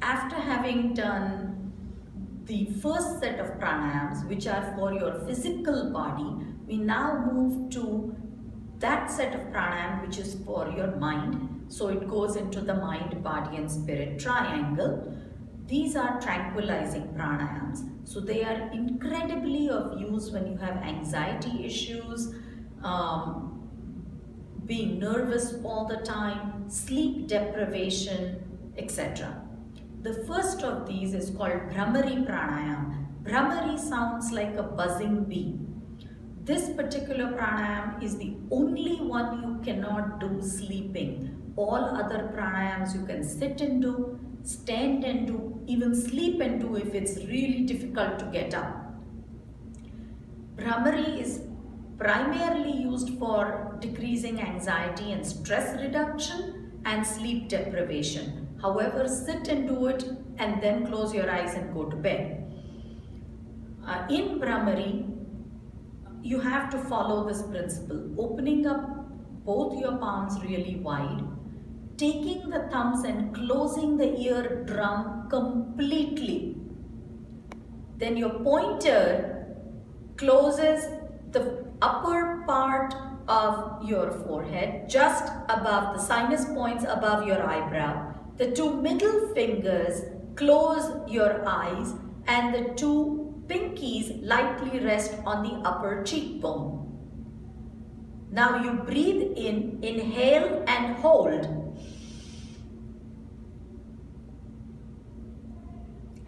after having done the first set of pranayams, which are for your physical body, we now move to that set of pranayam which is for your mind. So it goes into the mind, body and spirit triangle. These are tranquilizing pranayams. So they are incredibly of use when you have anxiety issues, being nervous all the time, sleep deprivation, etc. The first of these is called Bhramari Pranayam. Bhramari sounds like a buzzing bee. This particular pranayam is the only one you cannot do sleeping. All other pranayams you can sit and do, stand and do, even sleep and do if it's really difficult to get up. Bhramari is primarily used for decreasing anxiety and stress reduction and sleep deprivation. However, sit and do it and then close your eyes and go to bed. In Bhramari, you have to follow this principle, opening up both your palms really wide, taking the thumbs and closing the eardrum completely. Then your pointer closes the upper part of your forehead, just above the sinus points above your eyebrow. The two middle fingers close your eyes and the two pinkies lightly rest on the upper cheekbone. Now you breathe in, inhale and hold.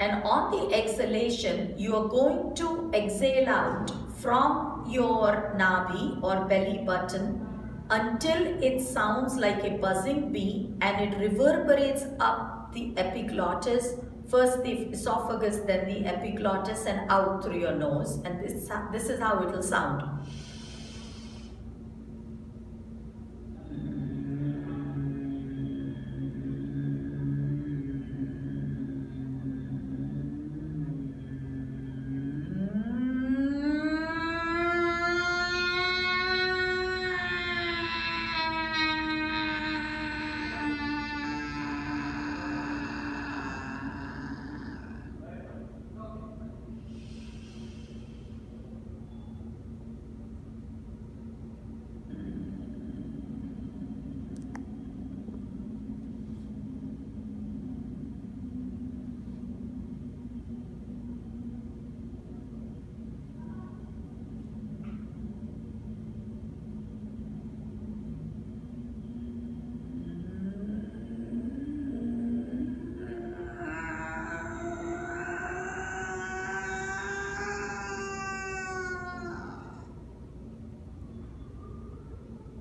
And on the exhalation, you are going to exhale out from your navi or belly button until it sounds like a buzzing bee and it reverberates up the epiglottis, first the esophagus, then the epiglottis and out through your nose. And this is how it will sound.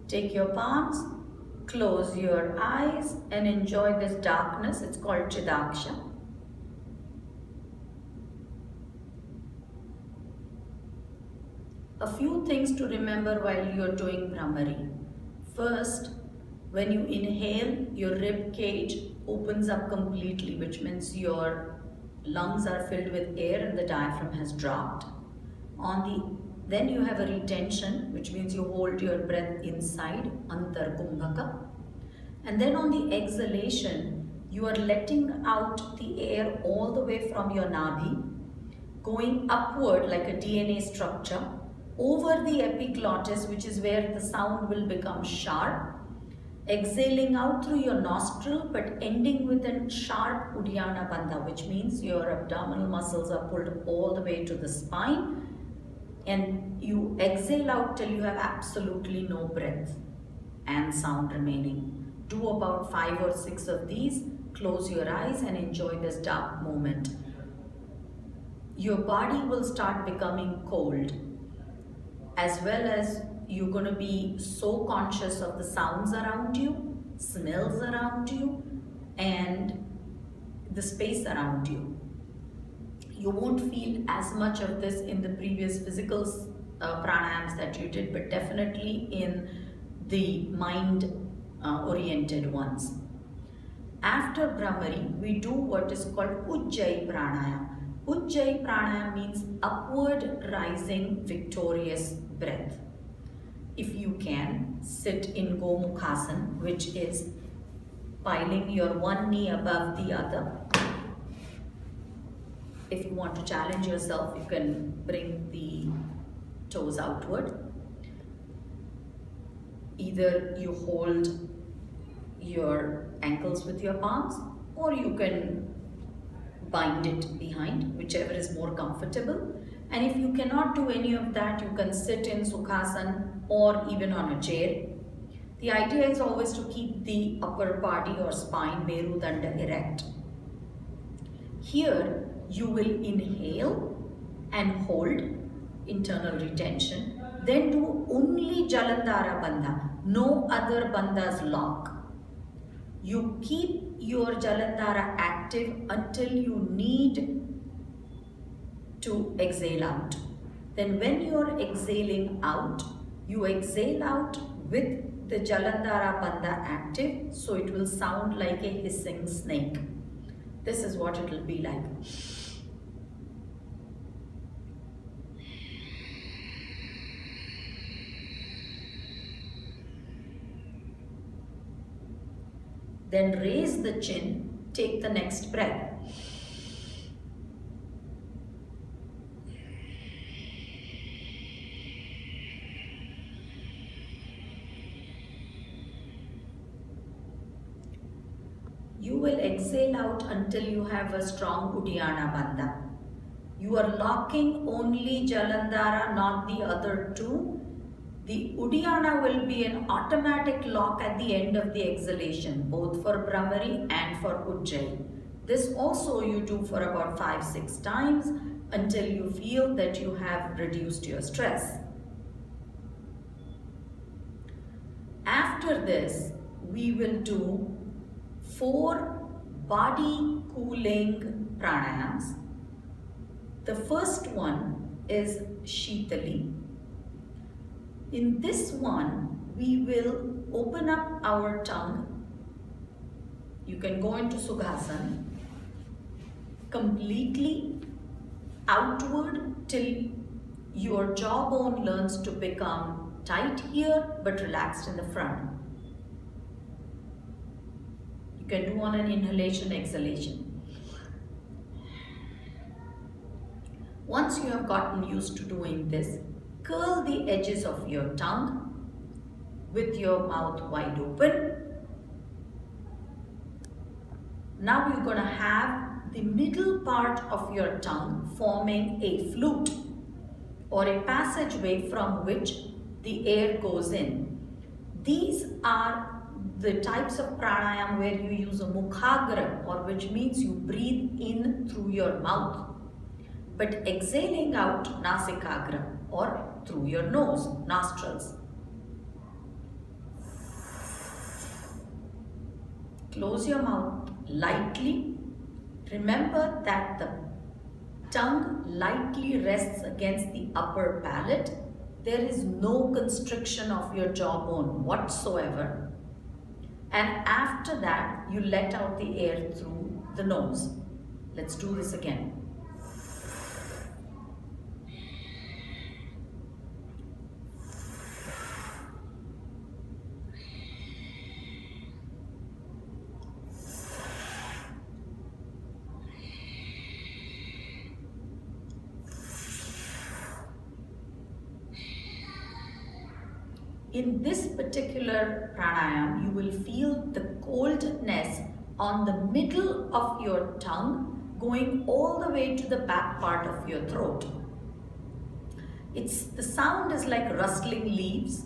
Take your palms, close your eyes and enjoy this darkness. It's called Chidaksha. A few things to remember while you're doing Bhramari. First, when you inhale, your rib cage opens up completely, which means your lungs are filled with air and the diaphragm has dropped. Then you have a retention, which means you hold your breath inside, Antar Kumbhaka. And then on the exhalation, you are letting out the air all the way from your nabi, going upward like a DNA structure, over the epiglottis, which is where the sound will become sharp, exhaling out through your nostril, but ending with a sharp Uddiyana Bandha, which means your abdominal muscles are pulled all the way to the spine. And you exhale out till you have absolutely no breath and sound remaining. Do about 5 or 6 of these, close your eyes and enjoy this dark moment. Your body will start becoming cold, as well as you're going to be so conscious of the sounds around you, smells around you, and the space around you. You won't feel as much of this in the previous physical pranayams that you did, but definitely in the mind oriented ones. After Bhramari, we do what is called Ujjayi Pranayam. Ujjayi Pranayam means upward rising victorious breath. If you can, sit in Gomukhasana, which is piling your one knee above the other. If you want to challenge yourself, you can bring the toes outward. Either you hold your ankles with your palms, or you can bind it behind, whichever is more comfortable. And if you cannot do any of that, you can sit in Sukhasana or even on a chair. The idea is always to keep the upper body or spine, Merudanda, erect. Here, you will inhale and hold, internal retention. Then do only Jalandhara Bandha, no other bandhas lock. You keep your Jalandhara active until you need to exhale out. Then when you are exhaling out, you exhale out with the Jalandhara Bandha active, so it will sound like a hissing snake. This is what it will be like. Then raise the chin, take the next breath. You will exhale out until you have a strong Uddiyana Bandha. You are locking only Jalandhara, not the other two. The Uddiyana will be an automatic lock at the end of the exhalation, both for Brahmari and for Ujjayi. This also you do for about 5-6 times until you feel that you have reduced your stress. After this, we will do 4 body cooling pranayams. The first one is Shitali. In this one, we will open up our tongue. You can go into Sukhasana completely outward till your jawbone learns to become tight here but relaxed in the front. You can do on an inhalation, exhalation. Once you have gotten used to doing this, curl the edges of your tongue with your mouth wide open. Now you're going to have the middle part of your tongue forming a flute or a passageway from which the air goes in. These are the types of pranayam where you use a mukhagra, or which means you breathe in through your mouth, but exhaling out nasikagra, or through your nose, nostrils. Close your mouth lightly. Remember that the tongue lightly rests against the upper palate. There is no constriction of your jawbone whatsoever. And after that, you let out the air through the nose. Let's do this again. In this particular pranayam, you will feel the coldness on the middle of your tongue going all the way to the back part of your throat. The sound is like rustling leaves.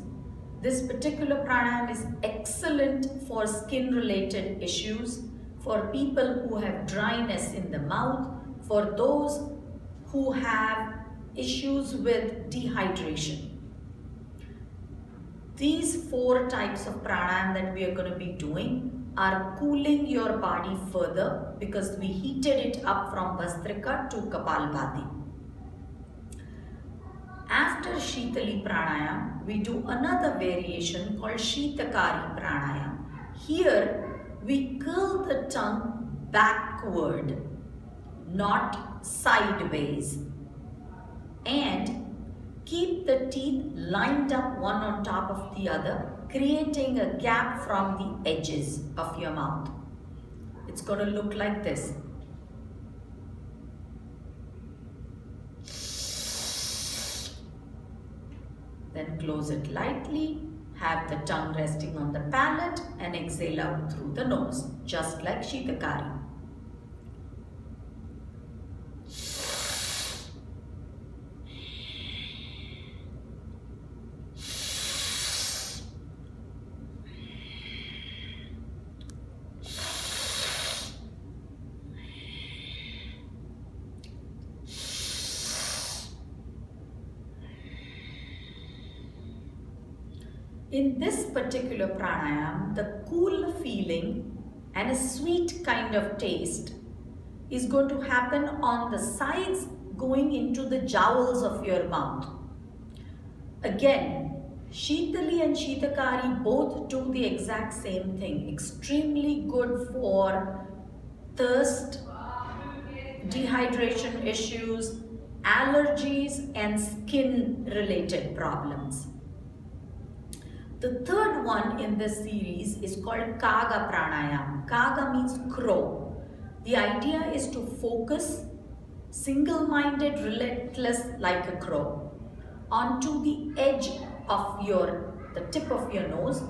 This particular pranayam is excellent for skin related issues, for people who have dryness in the mouth, for those who have issues with dehydration. These 4 types of pranayam that we are going to be doing are cooling your body further because we heated it up from Vastrika to Kapalbhati. After Shitali pranayam, we do another variation called Shitakari pranayam. Here, we curl the tongue backward, not sideways, and keep the teeth lined up one on top of the other, creating a gap from the edges of your mouth. It's going to look like this. close it lightly. Have the tongue resting on the palate and exhale out through the nose, just like Shitakari. In this particular pranayam, the cool feeling and a sweet kind of taste is going to happen on the sides going into the jowls of your mouth. Again, Shitali and Shitakari both do the exact same thing. Extremely good for thirst, dehydration issues, allergies and skin related problems. The third one in this series is called Kaga Pranayam. Kaga means crow. The idea is to focus, single-minded, relentless like a crow, onto the edge of the tip of your nose.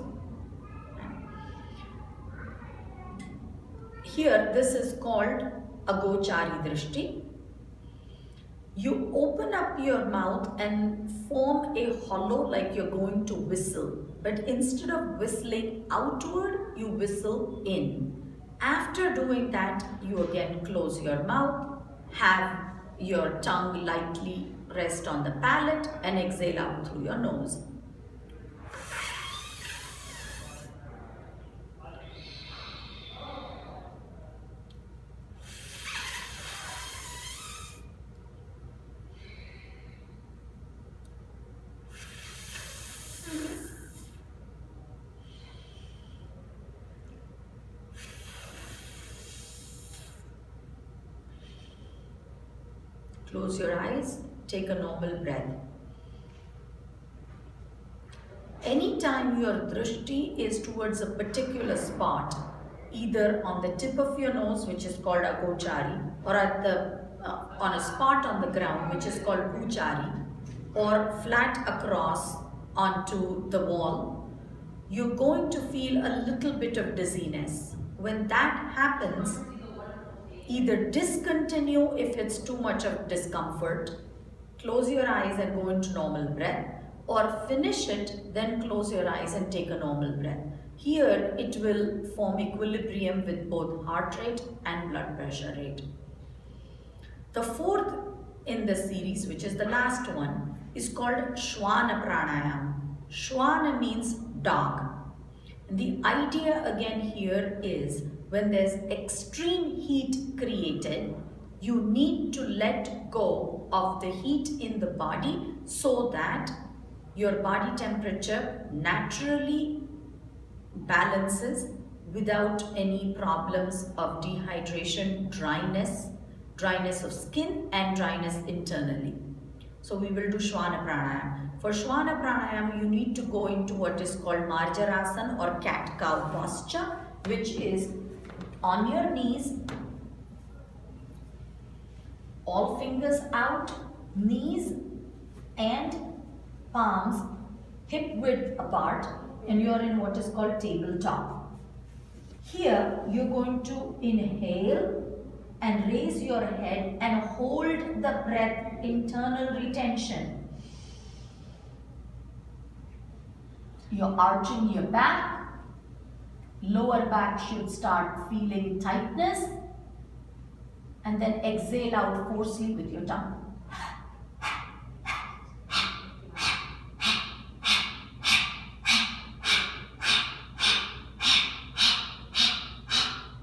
Here, this is called Agochari Drishti. You open up your mouth and form a hollow like you're going to whistle. But instead of whistling outward, you whistle in. After doing that, you again close your mouth, have your tongue lightly rest on the palate and exhale out through your nose. Close your eyes, take a normal breath. Anytime your drishti is towards a particular spot, either on the tip of your nose, which is called agochari, or on a spot on the ground, which is called uchari, or flat across onto the wall, you're going to feel a little bit of dizziness. When that happens, either discontinue if it's too much of discomfort, close your eyes and go into normal breath, or finish it, then close your eyes and take a normal breath. Here it will form equilibrium with both heart rate and blood pressure rate. The fourth in this series, which is the last one, is called Shwana Pranayam. Shwana means dog. And the idea again here is when there's extreme heat created, you need to let go of the heat in the body so that your body temperature naturally balances without any problems of dehydration, dryness of skin and dryness internally. So we will do Shwana Pranayam. For Shwana Pranayam, you need to go into what is called Marjarasana or cat-cow posture, which is on your knees, all fingers out, knees and palms hip width apart, and you're in what is called tabletop. Here you're going to inhale and raise your head and hold the breath, internal retention. You're arching your back. Lower back should start feeling tightness, and then exhale out forcefully with your tongue.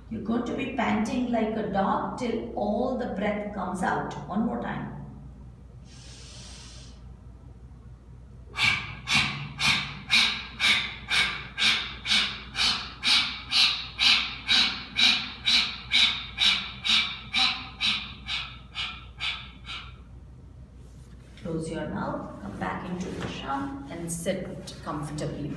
You're going to be panting like a dog till all the breath comes out. One more time. Close your mouth, come back into the sham and sit comfortably.